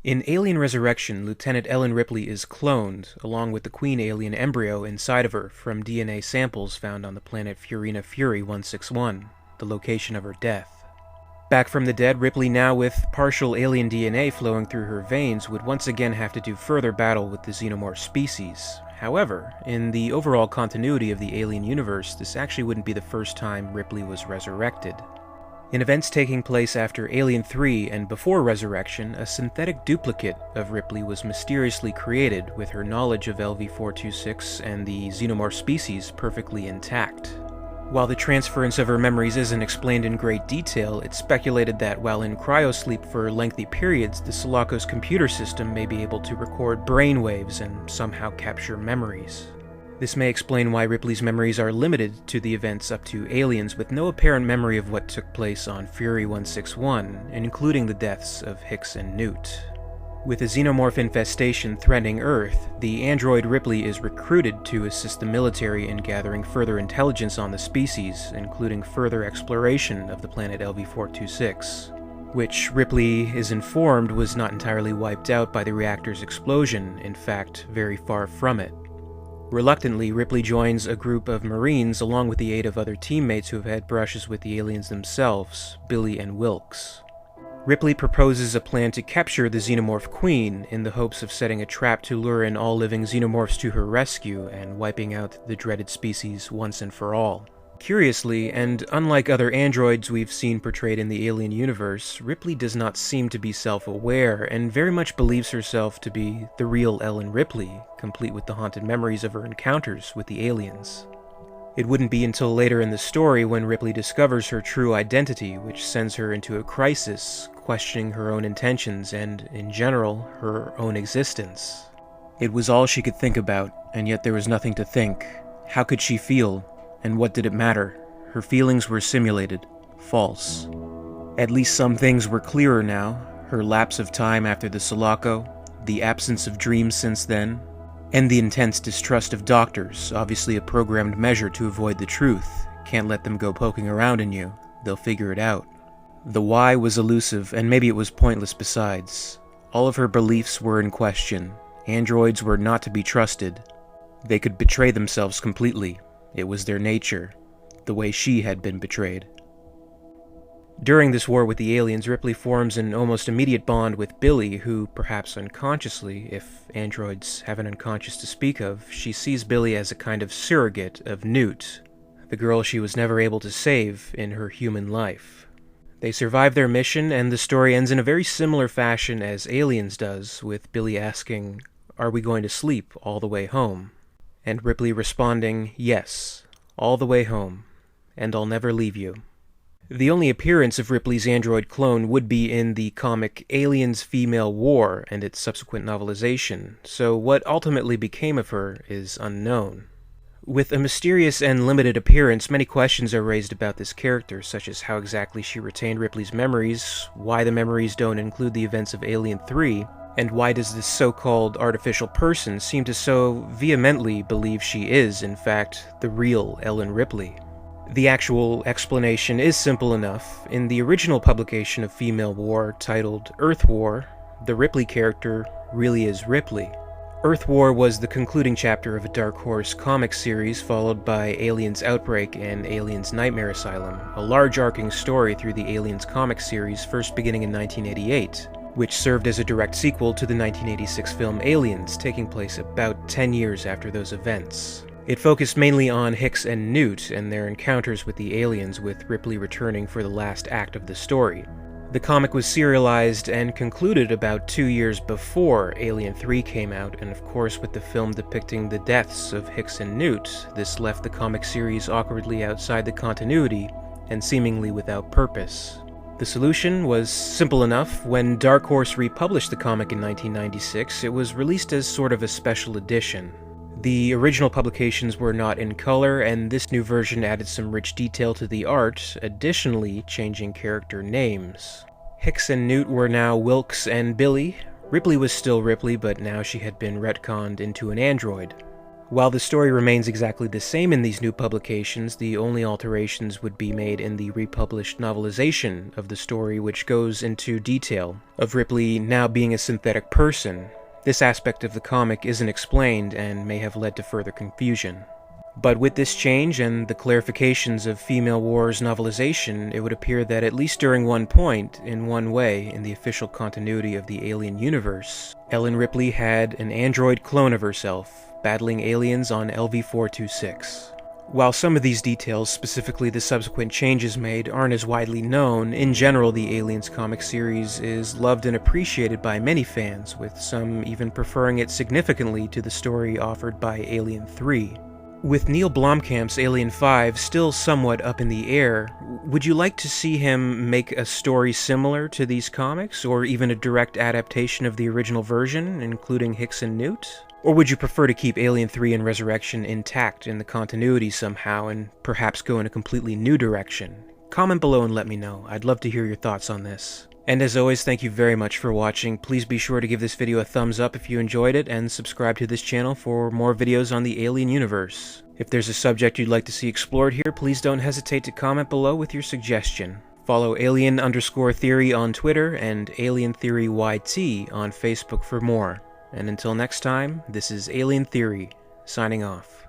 In Alien Resurrection, Lieutenant Ellen Ripley is cloned, along with the Queen alien embryo inside of her, from DNA samples found on the planet Furina Fury 161, the location of her death. Back from the dead, Ripley, now with partial alien DNA flowing through her veins, would once again have to do further battle with the Xenomorph species. However, in the overall continuity of the Alien universe, this actually wouldn't be the first time Ripley was resurrected. In events taking place after Alien 3 and before Resurrection, a synthetic duplicate of Ripley was mysteriously created with her knowledge of LV-426 and the Xenomorph species perfectly intact. While the transference of her memories isn't explained in great detail, it's speculated that while in cryosleep for lengthy periods, the Sulaco's computer system may be able to record brainwaves and somehow capture memories. This may explain why Ripley's memories are limited to the events up to Aliens, with no apparent memory of what took place on Fury 161, including the deaths of Hicks and Newt. With a xenomorph infestation threatening Earth, the android Ripley is recruited to assist the military in gathering further intelligence on the species, including further exploration of the planet LV-426, which Ripley is informed was not entirely wiped out by the reactor's explosion, in fact, very far from it. Reluctantly, Ripley joins a group of Marines along with the aid of other teammates who have had brushes with the aliens themselves, Billy and Wilkes. Ripley proposes a plan to capture the Xenomorph Queen in the hopes of setting a trap to lure in all living Xenomorphs to her rescue and wiping out the dreaded species once and for all. Curiously, and unlike other androids we've seen portrayed in the Alien universe, Ripley does not seem to be self-aware, and very much believes herself to be the real Ellen Ripley, complete with the haunted memories of her encounters with the aliens. It wouldn't be until later in the story when Ripley discovers her true identity, which sends her into a crisis, questioning her own intentions and, in general, her own existence. It was all she could think about, and yet there was nothing to think. How could she feel? And what did it matter? Her feelings were simulated, false. At least some things were clearer now. Her lapse of time after the Sulaco, the absence of dreams since then, and the intense distrust of doctors, obviously a programmed measure to avoid the truth. Can't let them go poking around in you. They'll figure it out. The why was elusive, and maybe it was pointless besides. All of her beliefs were in question. Androids were not to be trusted. They could betray themselves completely. It was their nature, the way she had been betrayed. During this war with the aliens, Ripley forms an almost immediate bond with Billy, who, perhaps unconsciously, if androids have an unconscious to speak of, she sees Billy as a kind of surrogate of Newt, the girl she was never able to save in her human life. They survive their mission, and the story ends in a very similar fashion as Aliens does, with Billy asking, "Are we going to sleep all the way home?" And Ripley responding, "Yes, all the way home, and I'll never leave you." The only appearance of Ripley's android clone would be in the comic Aliens Female War and its subsequent novelization, so what ultimately became of her is unknown. With a mysterious and limited appearance, many questions are raised about this character, such as how exactly she retained Ripley's memories, why the memories don't include the events of Alien 3, and why does this so-called artificial person seem to so vehemently believe she is, in fact, the real Ellen Ripley? The actual explanation is simple enough. In the original publication of Female War, titled Earth War, the Ripley character really is Ripley. Earth War was the concluding chapter of a Dark Horse comic series, followed by Aliens Outbreak and Aliens Nightmare Asylum, a large arcing story through the Aliens comic series first beginning in 1988. Which served as a direct sequel to the 1986 film Aliens, taking place about 10 years after those events. It focused mainly on Hicks and Newt and their encounters with the aliens, with Ripley returning for the last act of the story. The comic was serialized and concluded about 2 years before Alien 3 came out, and of course with the film depicting the deaths of Hicks and Newt, this left the comic series awkwardly outside the continuity and seemingly without purpose. The solution was simple enough. When Dark Horse republished the comic in 1996, it was released as sort of a special edition. The original publications were not in color, and this new version added some rich detail to the art, additionally changing character names. Hicks and Newt were now Wilkes and Billy. Ripley was still Ripley, but now she had been retconned into an android. While the story remains exactly the same in these new publications, the only alterations would be made in the republished novelization of the story, which goes into detail of Ripley now being a synthetic person. This aspect of the comic isn't explained and may have led to further confusion. But with this change and the clarifications of Female War's novelization, it would appear that at least during one point, in one way, in the official continuity of the Alien universe, Ellen Ripley had an android clone of herself, battling aliens on LV-426. While some of these details, specifically the subsequent changes made, aren't as widely known, in general the Aliens comic series is loved and appreciated by many fans, with some even preferring it significantly to the story offered by Alien 3. With Neil Blomkamp's Alien 5 still somewhat up in the air, would you like to see him make a story similar to these comics, or even a direct adaptation of the original version, including Hicks and Newt? Or would you prefer to keep Alien 3 and Resurrection intact in the continuity somehow, and perhaps go in a completely new direction? Comment below and let me know. I'd love to hear your thoughts on this. And as always, thank you very much for watching. Please be sure to give this video a thumbs up if you enjoyed it, and subscribe to this channel for more videos on the Alien universe. If there's a subject you'd like to see explored here, please don't hesitate to comment below with your suggestion. Follow Alien_Theory on Twitter and Alien Theory YT on Facebook for more. And until next time, this is Alien Theory, signing off.